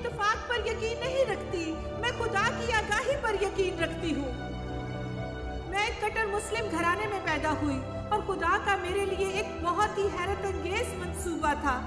اتفاق پر یقین نہیں رکھتی، میں خدا کی آگاہی پر یقین رکھتی ہوں۔ میں ایک کٹر مسلم گھرانے میں پیدا ہوئی اور خدا کا میرے لیے ایک بہت ہی حیرت انگیز منصوبہ تھا،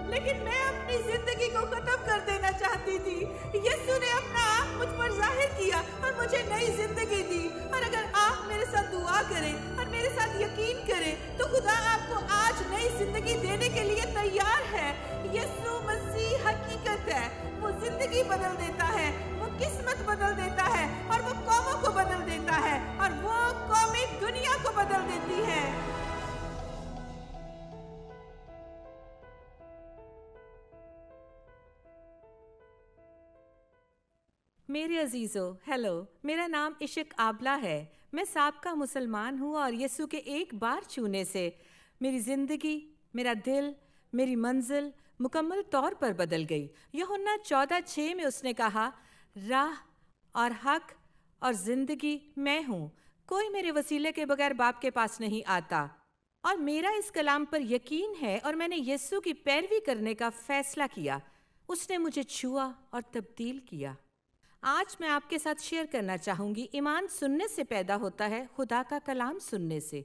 لیکن میں اپنی زندگی کو ختم کر دینا چاہتی تھی۔ یسوع نے اپنا آپ مجھ پر ظاہر کیا اور مجھے نئی زندگی دی، اور اگر آپ میرے ساتھ دعا کریں اور میرے ساتھ یقین کریں تو خدا آپ کو آج نئی زندگی دینے کے لیے تیار ہے۔ یسوع مسیح حقیقت ہے، وہ زندگی بدل دیتا ہے، وہ قسمت بدل دیتا ہے، اور وہ قوموں کو بدل دیتا ہے، اور وہ قومی دنیا کو بدل دیتی ہے۔ میرے عزیزو، ہیلو، میرا نام عشق آبلہ ہے۔ میں سابقہ مسلمان ہوں، اور یسوع کے ایک بار چھونے سے میری زندگی، میرا دل، میری منزل مکمل طور پر بدل گئی۔ یوحنا 14:6 میں اس نے کہا، راہ اور حق اور زندگی میں ہوں، کوئی میرے وسیلے کے بغیر باپ کے پاس نہیں آتا۔ اور میرا اس کلام پر یقین ہے، اور میں نے یسوع کی پیروی کرنے کا فیصلہ کیا۔ اس نے مجھے چھوا اور تبدیل کیا۔ آج میں آپ کے ساتھ شیئر کرنا چاہوں گی، ایمان سننے سے پیدا ہوتا ہے، خدا کا کلام سننے سے،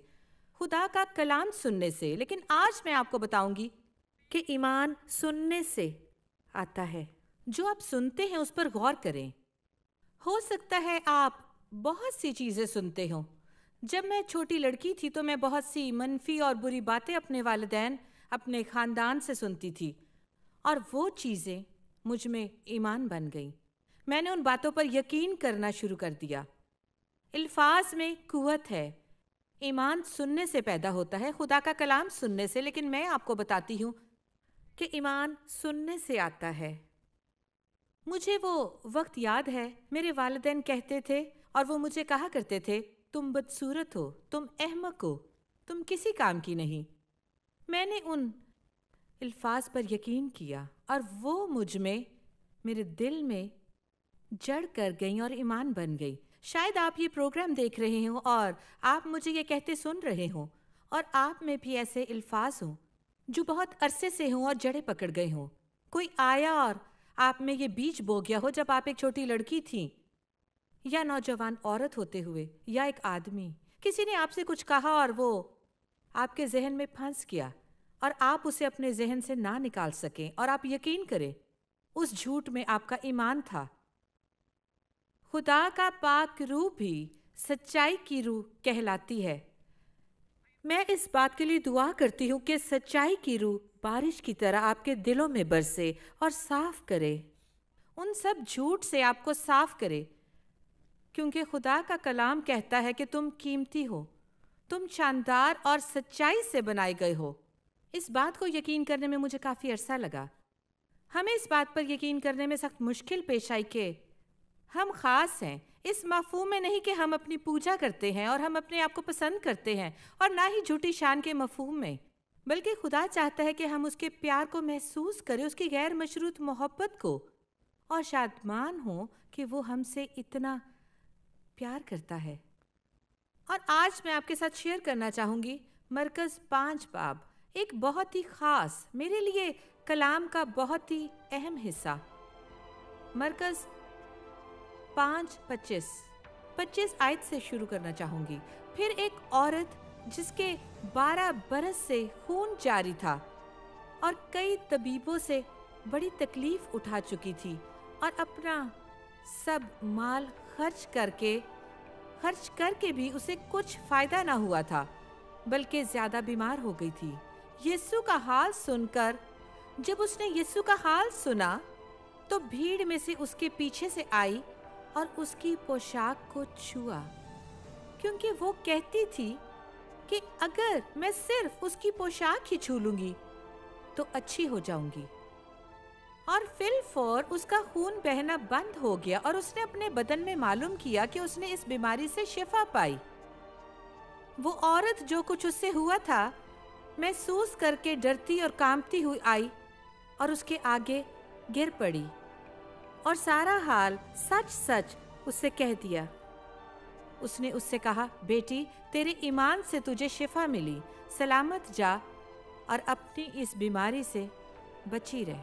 خدا کا کلام سننے سے۔ لیکن آج میں آپ کو بتاؤں گی کہ ایمان سننے سے آتا ہے۔ جو آپ سنتے ہیں اس پر غور کریں۔ ہو سکتا ہے آپ بہت سی چیزیں سنتے ہوں۔ جب میں چھوٹی لڑکی تھی تو میں بہت سی منفی اور بری باتیں اپنے والدین، اپنے خاندان سے سنتی تھی، اور وہ چیزیں مجھ میں ایمان بن گئیں۔ میں نے ان باتوں پر یقین کرنا شروع کر دیا۔ الفاظ میں قوت ہے۔ ایمان سننے سے پیدا ہوتا ہے، خدا کا کلام سننے سے، لیکن میں آپ کو بتاتی ہوں کہ ایمان سننے سے آتا ہے۔ مجھے وہ وقت یاد ہے، میرے والدین کہتے تھے، اور وہ مجھے کہا کرتے تھے، تم بدصورت ہو، تم احمق ہو، تم کسی کام کی نہیں۔ میں نے ان الفاظ پر یقین کیا، اور وہ مجھ میں، میرے دل میں جڑ کر گئیں اور ایمان بن گئی۔ شاید آپ یہ پروگرام دیکھ رہے ہوں اور آپ مجھے یہ کہتے سن رہے ہوں، اور آپ میں بھی ایسے الفاظ ہوں جو بہت عرصے سے ہوں اور جڑیں پکڑ گئے ہوں۔ کوئی آیا اور آپ میں یہ بیج بو گیا ہو جب آپ ایک چھوٹی لڑکی تھیں، یا نوجوان عورت ہوتے ہوئے، یا ایک آدمی، کسی نے آپ سے کچھ کہا اور وہ آپ کے ذہن میں پھنس گیا، اور آپ اسے اپنے ذہن سے نہ نکال سکیں، اور آپ یقین کریں اس جھوٹ میں آپ کا ایمان تھا۔ خدا کا پاک روح بھی سچائی کی روح کہلاتی ہے۔ میں اس بات کے لیے دعا کرتی ہوں کہ سچائی کی روح بارش کی طرح آپ کے دلوں میں برسے اور صاف کرے، ان سب جھوٹ سے آپ کو صاف کرے، کیونکہ خدا کا کلام کہتا ہے کہ تم قیمتی ہو، تم شاندار اور سچائی سے بنائے گئے ہو۔ اس بات کو یقین کرنے میں مجھے کافی عرصہ لگا۔ ہمیں اس بات پر یقین کرنے میں سخت مشکل پیش آئی کہ ہم خاص ہیں، اس مفہوم میں نہیں کہ ہم اپنی پوجا کرتے ہیں اور ہم اپنے آپ کو پسند کرتے ہیں، اور نہ ہی جھوٹی شان کے مفہوم میں، بلکہ خدا چاہتا ہے کہ ہم اس کے پیار کو محسوس کریں، اس کی غیر مشروط محبت کو، اور شادمان ہوں کہ وہ ہم سے اتنا پیار کرتا ہے۔ اور آج میں آپ کے ساتھ شیئر کرنا چاہوں گی مرکز 5 باب، ایک بہت ہی خاص، میرے لیے کلام کا بہت ہی اہم حصہ۔ مرکز 5:25 آیت سے شروع کرنا چاہوں گی۔ پھر ایک عورت جس کے 12 برس سے خون جاری تھا اور کئی طبیبوں سے بڑی تکلیف اٹھا چکی تھی، اور اپنا سب مال خرچ کر کے بھی اسے کچھ فائدہ نہ ہوا تھا، بلکہ زیادہ بیمار ہو گئی تھی۔ یسوع کا حال سن کر، جب اس نے یسوع کا حال سنا تو بھیڑ میں سے اس کے پیچھے سے آئی اور اس کی پوشاک کو چھوا، کیونکہ وہ کہتی تھی کہ اگر میں صرف اس کی پوشاک ہی چھو لوں گی تو اچھی ہو جاؤں گی۔ اور فی الفور اس کا خون بہنا بند ہو گیا، اور اس نے اپنے بدن میں معلوم کیا کہ اس نے اس بیماری سے شفا پائی۔ وہ عورت جو کچھ اس سے ہوا تھا محسوس کر کے ڈرتی اور کانپتی ہوئی آئی اور اس کے آگے گر پڑی، اور سارا حال سچ سچ اس سے کہہ دیا۔ اس نے اس سے کہا، بیٹی، تیرے ایمان سے تجھے شفا ملی، سلامت جا اور اپنی اس بیماری سے بچی رہ۔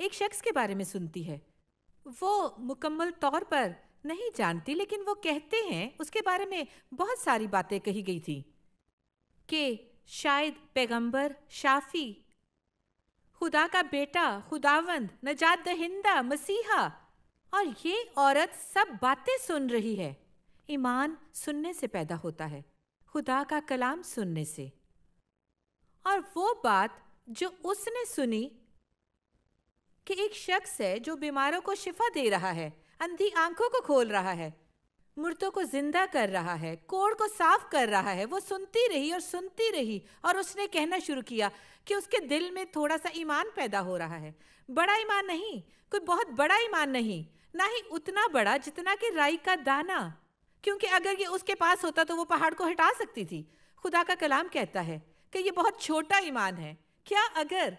ایک شخص کے بارے میں سنتی ہے. وہ مکمل طور پر نہیں جانتی، لیکن وہ کہتے ہیں اس کے بارے میں بہت ساری باتیں کہی گئی تھی کہ شاید پیغمبر، شافی، خدا کا بیٹا، خداوند، نجات دہندہ، مسیحا. اور یہ عورت سب باتیں سن رہی ہے. ایمان سننے سے پیدا ہوتا ہے، خدا کا کلام سننے سے. اور وہ بات جو اس نے سنی کہ ایک شخص ہے جو بیماروں کو شفا دے رہا ہے، اندھی آنکھوں کو کھول رہا ہے، مردوں کو زندہ کر رہا ہے، کوڑ کو صاف کر رہا ہے، وہ سنتی رہی اور سنتی رہی. اور اس نے کہنا شروع کیا کہ اس کے دل میں تھوڑا سا ایمان پیدا ہو رہا ہے. بڑا ایمان نہیں، کوئی بہت بڑا ایمان نہیں، نہ ہی اتنا بڑا جتنا کہ رائی کا دانہ، کیونکہ اگر یہ اس کے پاس ہوتا تو وہ پہاڑ کو ہٹا سکتی تھی. خدا کا کلام کہتا ہے کہ یہ بہت چھوٹا ایمان ہے. کیا اگر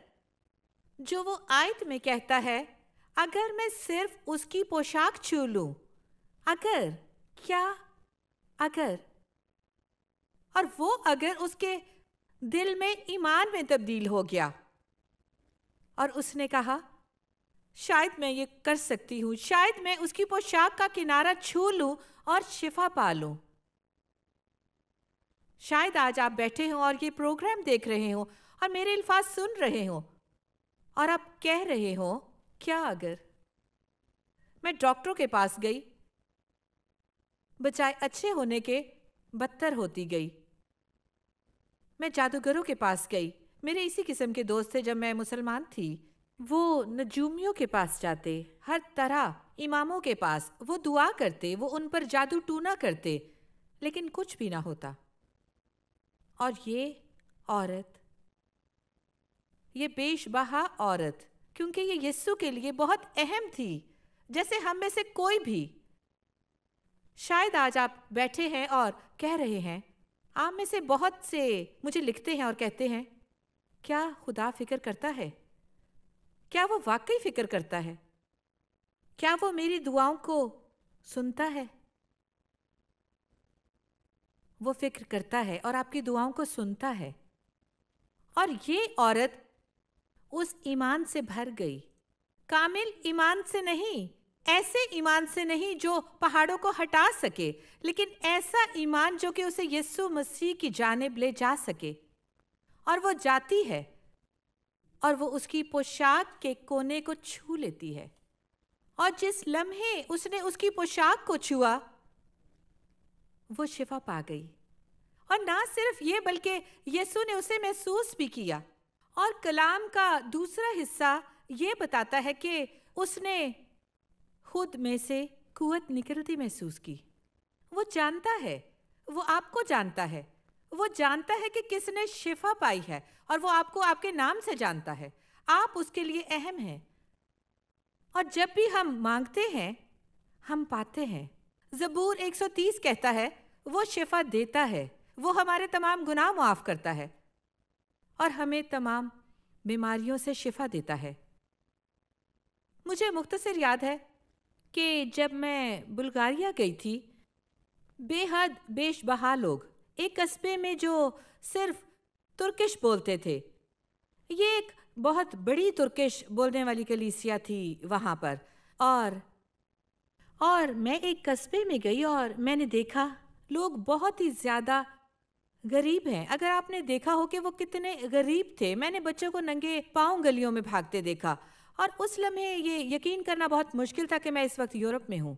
جو وہ آیت میں کہتا ہے، اگر میں صرف اس کی پوشاک چھو لوں، اگر اور وہ اگر اس کے دل میں ایمان میں تبدیل ہو گیا اور اس نے کہا شاید میں یہ کر سکتی ہوں، شاید میں اس کی پوشاک کا کنارہ چھو لوں اور شفا پا لوں. شاید آج آپ بیٹھے ہوں اور یہ پروگرام دیکھ رہے ہوں اور میرے الفاظ سن رہے ہوں اور آپ کہہ رہے ہوں کیا اگر میں ڈاکٹروں کے پاس گئی، بجائے اچھے ہونے کے بدتر ہوتی گئی. میں جادوگروں کے پاس گئی. میرے اسی قسم کے دوست تھے جب میں مسلمان تھی. وہ نجومیوں کے پاس جاتے، ہر طرح اماموں کے پاس، وہ دعا کرتے، وہ ان پر جادو ٹونا کرتے، لیکن کچھ بھی نہ ہوتا. اور یہ عورت، یہ بیش بہا عورت، کیونکہ یہ یسوع کے لیے بہت اہم تھی، جیسے ہم میں سے کوئی بھی. شاید آج آپ بیٹھے ہیں اور کہہ رہے ہیں، آپ میں سے بہت سے مجھے لکھتے ہیں اور کہتے ہیں کیا خدا فکر کرتا ہے؟ کیا وہ واقعی فکر کرتا ہے؟ کیا وہ میری دعاؤں کو سنتا ہے؟ وہ فکر کرتا ہے اور آپ کی دعاؤں کو سنتا ہے. اور یہ عورت اس ایمان سے بھر گئی، کامل ایمان سے نہیں، ایسے ایمان سے نہیں جو پہاڑوں کو ہٹا سکے، لیکن ایسا ایمان جو کہ اسے یسوع مسیح کی جانب لے جا سکے. اور وہ جاتی ہے اور وہ اس کی پوشاک کے کونے کو چھو لیتی ہے. اور جس لمحے اس نے اس کی پوشاک کو چھوا، وہ شفا پا گئی. اور نہ صرف یہ بلکہ یسوع نے اسے محسوس بھی کیا. اور کلام کا دوسرا حصہ یہ بتاتا ہے کہ اس نے خود میں سے قوت نکلتی محسوس کی. وہ جانتا ہے، وہ آپ کو جانتا ہے، وہ جانتا ہے کہ کس نے شفا پائی ہے، اور وہ آپ کو آپ کے نام سے جانتا ہے. آپ اس کے لیے اہم ہیں. اور جب بھی ہم مانگتے ہیں ہم پاتے ہیں. زبور 130 کہتا ہے وہ شفا دیتا ہے، وہ ہمارے تمام گناہ معاف کرتا ہے اور ہمیں تمام بیماریوں سے شفا دیتا ہے. مجھے مختصر یاد ہے کہ جب میں بلغاریہ گئی تھی، بے حد بیش بہا لوگ ایک قصبے میں جو صرف ترکش بولتے تھے. یہ ایک بہت بڑی ترکش بولنے والی کلیسیا تھی وہاں پر. اور میں ایک قصبے میں گئی اور میں نے دیکھا لوگ بہت ہی زیادہ غریب ہیں. اگر آپ نے دیکھا ہو کہ وہ کتنے غریب تھے. میں نے بچوں کو ننگے پاؤں گلیوں میں بھاگتے دیکھا، اور اس لمحے یہ یقین کرنا بہت مشکل تھا کہ میں اس وقت یورپ میں ہوں.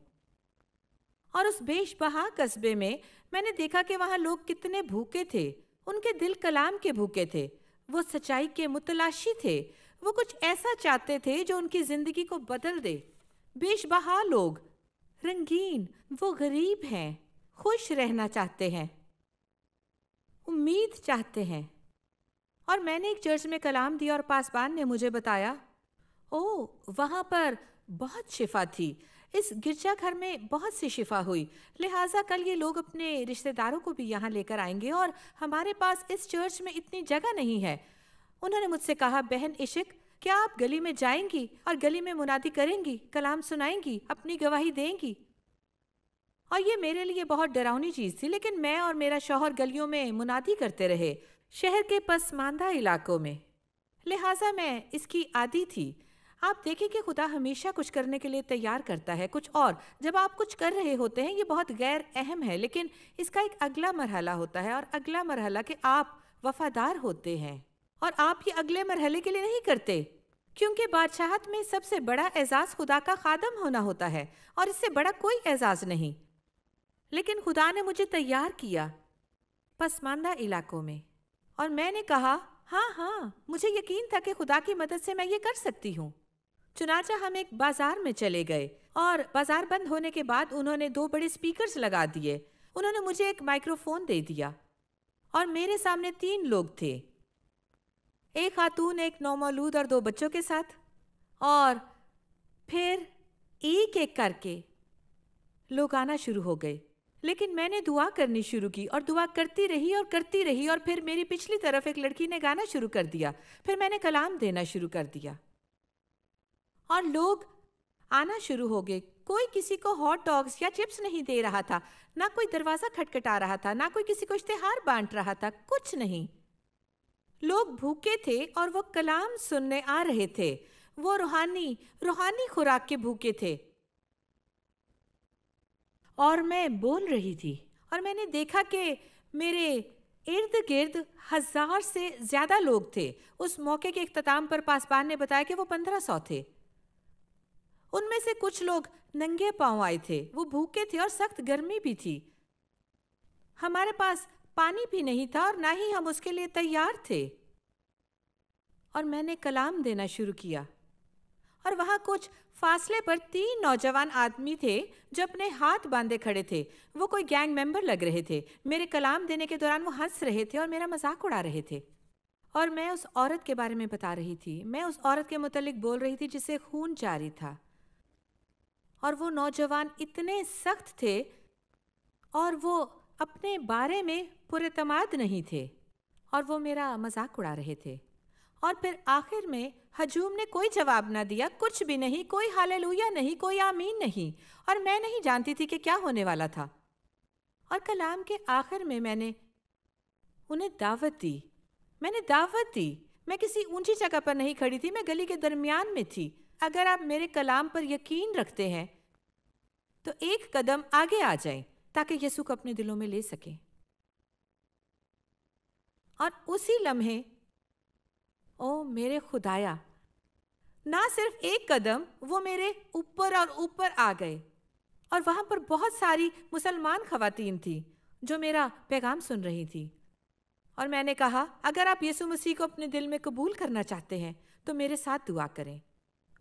اور اس بیش بہا قصبے میں نے دیکھا کہ وہاں لوگ کتنے بھوکے تھے. ان کے دل کلام کے بھوکے تھے، وہ سچائی کے متلاشی تھے، وہ کچھ ایسا چاہتے تھے جو ان کی زندگی کو بدل دے. بیش بہا لوگ رنگین، وہ غریب ہیں، خوش رہنا چاہتے ہیں، امید چاہتے ہیں. اور میں نے ایک چرچ میں کلام دیا اور پاسبان نے مجھے بتایا وہاں پر بہت شفا تھی، اس گرجا گھر میں بہت سی شفا ہوئی، لہٰذا کل یہ لوگ اپنے رشتہ داروں کو بھی یہاں لے کر آئیں گے اور ہمارے پاس اس چرچ میں اتنی جگہ نہیں ہے. انہوں نے مجھ سے کہا بہن عشق، کیا آپ گلی میں جائیں گی اور گلی میں منادی کریں گی، کلام سنائیں گی، اپنی گواہی دیں گی؟ اور یہ میرے لیے بہت ڈراؤنی چیز تھی، لیکن میں اور میرا شوہر گلیوں میں منادی کرتے رہے، شہر کے پسماندہ علاقوں میں. لہٰذا میں اس کی عادی تھی. آپ دیکھیں کہ خدا ہمیشہ کچھ کرنے کے لیے تیار کرتا ہے کچھ، اور جب آپ کچھ کر رہے ہوتے ہیں یہ بہت غیر اہم ہے، لیکن اس کا ایک اگلا مرحلہ ہوتا ہے، اور اگلا مرحلہ کہ آپ وفادار ہوتے ہیں، اور آپ یہ اگلے مرحلے کے لیے نہیں کرتے، کیونکہ بادشاہت میں سب سے بڑا اعزاز خدا کا خادم ہونا ہوتا ہے، اور اس سے بڑا کوئی اعزاز نہیں۔ لیکن خدا نے مجھے تیار کیا پسماندہ علاقوں میں، اور میں نے کہا ہاں مجھے یقین تھا کہ خدا کی مدد سے میں یہ کر سکتی ہوں۔ چنانچہ ہم ایک بازار میں چلے گئے، اور بازار بند ہونے کے بعد انہوں نے 2 بڑے سپیکرز لگا دیے، انہوں نے مجھے ایک مائکروفون دے دیا، اور میرے سامنے 3 لوگ تھے، ایک خاتون، ایک نومولود اور 2 بچوں کے ساتھ، اور پھر ایک ایک کر کے لوگ آنا شروع ہو گئے، لیکن میں نے دعا کرنی شروع کی اور دعا کرتی رہی، اور پھر میری پچھلی طرف ایک لڑکی نے گانا شروع کر دیا، پھر میں نے کلام دینا شروع کر دیا، اور لوگ آنا شروع ہو گئے۔ کوئی کسی کو ہاٹ ڈاگز یا چپس نہیں دے رہا تھا، نہ کوئی دروازہ کھٹکھٹا رہا تھا، نہ کوئی کسی کو اشتہار بانٹ رہا تھا، کچھ نہیں۔ لوگ بھوکے تھے اور وہ کلام سننے آ رہے تھے، وہ روحانی خوراک کے بھوکے تھے، اور میں بول رہی تھی، اور میں نے دیکھا کہ میرے ارد گرد 1000 سے زیادہ لوگ تھے۔ اس موقع کے اختتام پر پاسبان نے بتایا کہ وہ 1500 تھے۔ ان میں سے کچھ لوگ ننگے پاؤں آئے تھے، وہ بھوکے تھے اور سخت گرمی بھی تھی، ہمارے پاس پانی بھی نہیں تھا اور نہ ہی ہم اس کے لیے تیار تھے، اور میں نے کلام دینا شروع کیا، اور وہاں کچھ فاصلے پر 3 نوجوان آدمی تھے جو اپنے ہاتھ باندھے کھڑے تھے، وہ کوئی گینگ ممبر لگ رہے تھے۔ میرے کلام دینے کے دوران وہ ہنس رہے تھے اور میرا مذاق اڑا رہے تھے، اور میں اس عورت کے بارے میں بتا رہی تھی، میں اس عورت کے متعلق بول رہی تھی جسے خون جاری تھا، اور وہ نوجوان اتنے سخت تھے اور وہ اپنے بارے میں پراعتماد نہیں تھے، اور وہ میرا مذاق اڑا رہے تھے، اور پھر آخر میں ہجوم نے کوئی جواب نہ دیا، کچھ بھی نہیں، کوئی ہاللویا نہیں، کوئی آمین نہیں، اور میں نہیں جانتی تھی کہ کیا ہونے والا تھا۔ اور کلام کے آخر میں نے انہیں دعوت دی، میں کسی اونچی جگہ پر نہیں کھڑی تھی، میں گلی کے درمیان میں تھی۔ اگر آپ میرے کلام پر یقین رکھتے ہیں تو ایک قدم آگے آ جائیں تاکہ یسوع کو اپنے دلوں میں لے سکیں۔ اور اسی لمحے او میرے خدایا، نہ صرف ایک قدم، وہ میرے اوپر اور اوپر آ گئے، اور وہاں پر بہت ساری مسلمان خواتین تھیں جو میرا پیغام سن رہی تھی، اور میں نے کہا اگر آپ یسوع مسیح کو اپنے دل میں قبول کرنا چاہتے ہیں تو میرے ساتھ دعا کریں،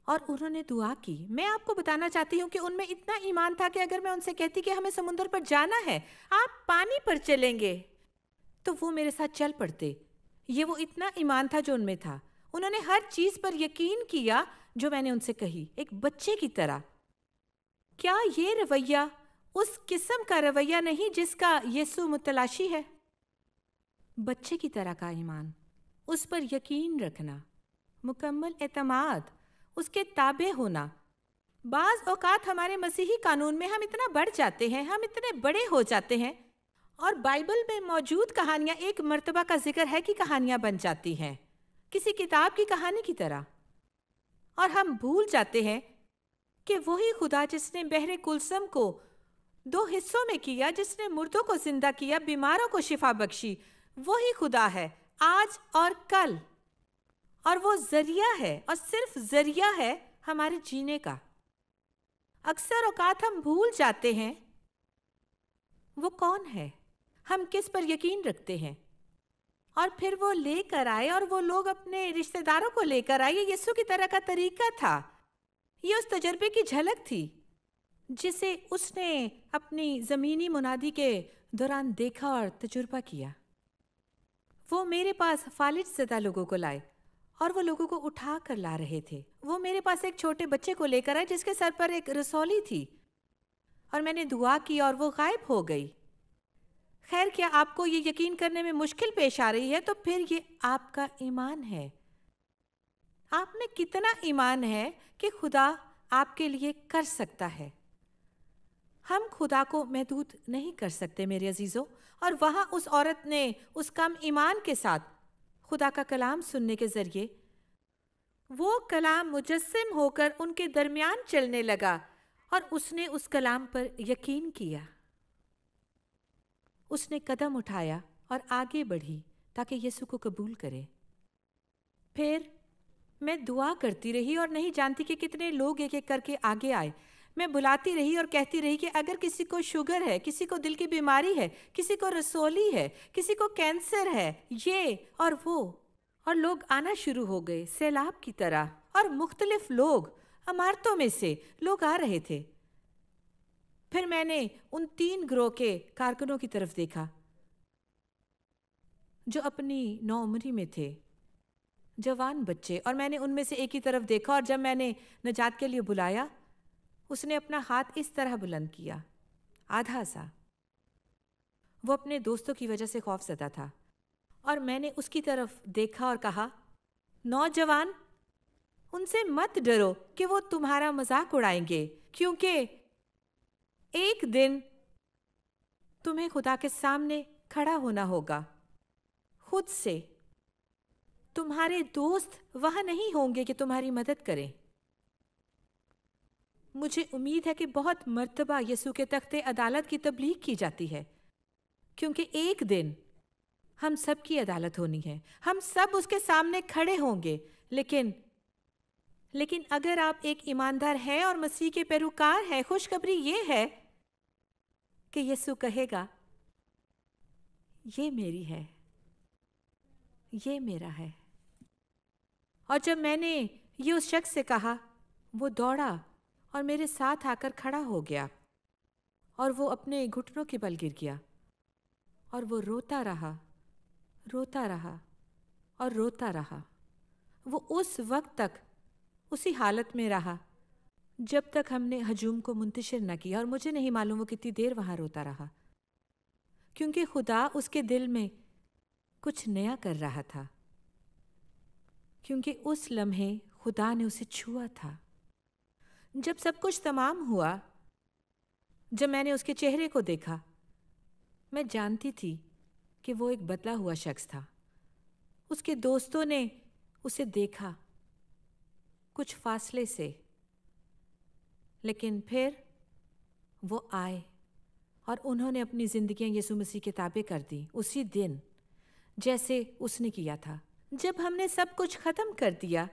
اور انہوں نے دعا کی۔ میں آپ کو بتانا چاہتی ہوں کہ ان میں اتنا ایمان تھا کہ اگر میں ان سے کہتی کہ ہمیں سمندر پر جانا ہے، آپ پانی پر چلیں گے، تو وہ میرے ساتھ چل پڑتے۔ یہ وہ اتنا ایمان تھا جو ان میں تھا، انہوں نے ہر چیز پر یقین کیا جو میں نے ان سے کہی، ایک بچے کی طرح۔ کیا یہ رویہ اس قسم کا رویہ نہیں جس کا یسوع متلاشی ہے؟ بچے کی طرح کا ایمان، اس پر یقین رکھنا، مکمل اعتماد، اس کے تابع ہونا۔ بعض اوقات ہمارے مسیحی قانون میں ہم اتنا بڑھ جاتے ہیں، ہم اتنے بڑے ہو جاتے ہیں، اور بائبل میں موجود کہانیاں ایک مرتبہ کا ذکر ہے کہ کہانیاں بن جاتی ہیں، کسی کتاب کی کہانی کی طرح، اور ہم بھول جاتے ہیں کہ وہی خدا جس نے بحر کلثم کو 2 حصوں میں کیا، جس نے مردوں کو زندہ کیا، بیماروں کو شفا بخشی، وہی خدا ہے آج اور کل، اور وہ ذریعہ ہے، اور صرف ذریعہ ہے ہمارے جینے کا۔ اکثر اوقات ہم بھول جاتے ہیں وہ کون ہے، ہم کس پر یقین رکھتے ہیں، اور پھر وہ لے کر آئے، اور وہ لوگ اپنے رشتہ داروں کو لے کر آئے۔ یہ یسوع کی طرح کا طریقہ تھا، یہ اس تجربے کی جھلک تھی جسے اس نے اپنی زمینی منادی کے دوران دیکھا اور تجربہ کیا۔ وہ میرے پاس فالج زدہ لوگوں کو لائے، اور وہ لوگوں کو اٹھا کر لا رہے تھے۔ وہ میرے پاس ایک چھوٹے بچے کو لے کر آئے جس کے سر پر ایک رسولی تھی، اور میں نے دعا کی اور وہ غائب ہو گئی۔ خیر، کیا آپ کو یہ یقین کرنے میں مشکل پیش آ رہی ہے تو پھر یہ آپ کا ایمان ہے۔ آپ میں کتنا ایمان ہے کہ خدا آپ کے لیے کر سکتا ہے۔ ہم خدا کو محدود نہیں کر سکتے میرے عزیزوں، اور وہاں اس عورت نے اس کم ایمان کے ساتھ خدا کا کلام سننے کے ذریعے وہ کلام مجسم ہو کر ان کے درمیان چلنے لگا اور اس نے اس کلام پر یقین کیا۔ اس نے قدم اٹھایا اور آگے بڑھی تاکہ یسوع کو قبول کرے۔ پھر میں دعا کرتی رہی اور نہیں جانتی کہ کتنے لوگ ایک ایک کر کے آگے آئے۔ میں بلاتی رہی اور کہتی رہی کہ اگر کسی کو شوگر ہے، کسی کو دل کی بیماری ہے، کسی کو رسولی ہے، کسی کو کینسر ہے، یہ اور وہ، اور لوگ آنا شروع ہو گئے سیلاب کی طرح، اور مختلف لوگ عمارتوں میں سے لوگ آ رہے تھے۔ پھر میں نے ان 3 گروہ کے کارکنوں کی طرف دیکھا جو اپنی نوعمری میں تھے، جوان بچے، اور میں نے ان میں سے ایک کی طرف دیکھا، اور جب میں نے نجات کے لیے بلایا، اس نے اپنا ہاتھ اس طرح بلند کیا، آدھا سا۔ وہ اپنے دوستوں کی وجہ سے خوف زدہ تھا، اور میں نے اس کی طرف دیکھا اور کہا، نوجوان، ان سے مت ڈرو کہ وہ تمہارا مذاق اڑائیں گے، کیونکہ ایک دن تمہیں خدا کے سامنے کھڑا ہونا ہوگا خود سے۔ تمہارے دوست وہاں نہیں ہوں گے کہ تمہاری مدد کریں۔ مجھے امید ہے کہ بہت مرتبہ یسوع کے تختے عدالت کی تبلیغ کی جاتی ہے، کیونکہ ایک دن ہم سب کی عدالت ہونی ہے، ہم سب اس کے سامنے کھڑے ہوں گے۔ لیکن اگر آپ ایک ایماندار ہیں اور مسیح کے پیروکار ہیں، خوشخبری یہ ہے کہ یسوع کہے گا، یہ میری ہے، یہ میرا ہے۔ اور جب میں نے یہ اس شخص سے کہا، وہ دوڑا اور میرے ساتھ آ کر کھڑا ہو گیا، اور وہ اپنے گھٹنوں کے بل گر گیا، اور وہ روتا رہا، روتا رہا اور روتا رہا۔ وہ اس وقت تک اسی حالت میں رہا جب تک ہم نے ہجوم کو منتشر نہ کیا، اور مجھے نہیں معلوم وہ کتنی دیر وہاں روتا رہا، کیونکہ خدا اس کے دل میں کچھ نیا کر رہا تھا، کیونکہ اس لمحے خدا نے اسے چھوا تھا۔ جب سب کچھ تمام ہوا، جب میں نے اس کے چہرے کو دیکھا، میں جانتی تھی کہ وہ ایک بدلا ہوا شخص تھا۔ اس کے دوستوں نے اسے دیکھا کچھ فاصلے سے، لیکن پھر وہ آئے اور انہوں نے اپنی زندگیاں یسوع مسیح کے تابع کر دی اسی دن، جیسے اس نے کیا تھا۔ جب ہم نے سب کچھ ختم کر دیا،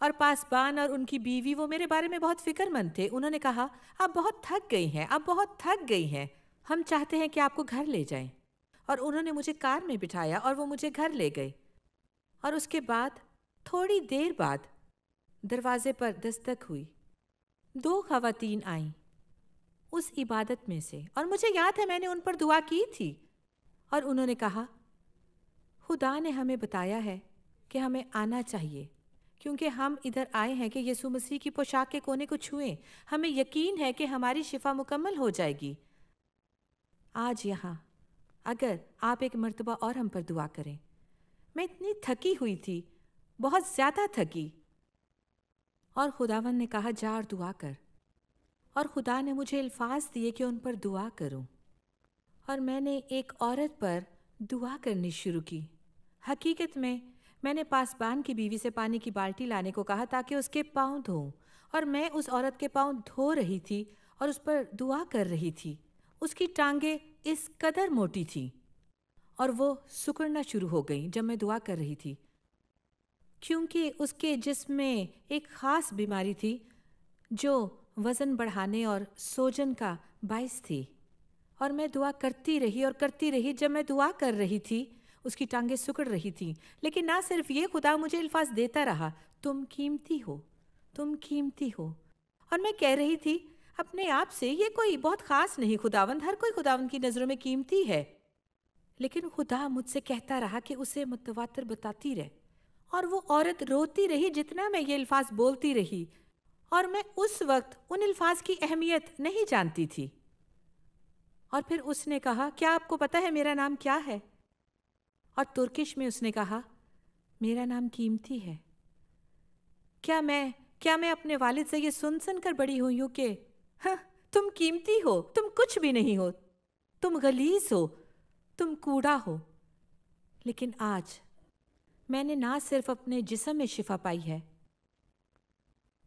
اور پاسبان اور ان کی بیوی وہ میرے بارے میں بہت فکر مند تھے، انہوں نے کہا، آپ بہت تھک گئی ہیں، آپ بہت تھک گئی ہیں، ہم چاہتے ہیں کہ آپ کو گھر لے جائیں۔ اور انہوں نے مجھے کار میں بٹھایا اور وہ مجھے گھر لے گئے۔ اور اس کے بعد تھوڑی دیر بعد دروازے پر دستک ہوئی، 2 خواتین آئیں اس عبادت میں سے، اور مجھے یاد ہے میں نے ان پر دعا کی تھی، اور انہوں نے کہا، خدا نے ہمیں بتایا ہے کہ ہمیں آنا چاہیے، کیونکہ ہم ادھر آئے ہیں کہ یسوع مسیح کی پوشاک کے کونے کو چھوئیں۔ ہمیں یقین ہے کہ ہماری شفا مکمل ہو جائے گی۔ آج یہاں اگر آپ ایک مرتبہ اور ہم پر دعا کریں۔ میں اتنی تھکی ہوئی تھی، بہت زیادہ تھکی، اور خداوند نے کہا، جا اور دعا کر۔ اور خدا نے مجھے الفاظ دیے کہ ان پر دعا کروں، اور میں نے ایک عورت پر دعا کرنی شروع کی۔ حقیقت میں نے پاسبان کی بیوی سے پانی کی بالٹی لانے کو کہا تاکہ اس کے پاؤں دھوؤں، اور میں اس عورت کے پاؤں دھو رہی تھی اور اس پر دعا کر رہی تھی۔ اس کی ٹانگیں اس قدر موٹی تھیں اور وہ سکڑنا شروع ہو گئیں جب میں دعا کر رہی تھی، کیونکہ اس کے جسم میں ایک خاص بیماری تھی جو وزن بڑھانے اور سوجن کا باعث تھی۔ اور میں دعا کرتی رہی اور کرتی رہی۔ جب میں دعا کر رہی تھی اس کی ٹانگیں سکڑ رہی تھیں، لیکن نہ صرف یہ، خدا مجھے الفاظ دیتا رہا، تم قیمتی ہو، تم قیمتی ہو۔ اور میں کہہ رہی تھی اپنے آپ سے، یہ کوئی بہت خاص نہیں خداوند، ہر کوئی خداوند کی نظروں میں قیمتی ہے۔ لیکن خدا مجھ سے کہتا رہا کہ اسے متواتر بتاتی رہ، اور وہ عورت روتی رہی جتنا میں یہ الفاظ بولتی رہی، اور میں اس وقت ان الفاظ کی اہمیت نہیں جانتی تھی۔ اور پھر اس نے کہا، کیا آپ کو پتہ ہے میرا نام کیا ہے؟ اور ترکش میں اس نے کہا، میرا نام قیمتی ہے۔ کیا میں اپنے والد سے یہ سن کر بڑی ہوئی ہوں کہ تم قیمتی ہو، تم کچھ بھی نہیں ہو، تم غلیظ ہو، تم کوڑا ہو۔ لیکن آج میں نے نہ صرف اپنے جسم میں شفا پائی ہے،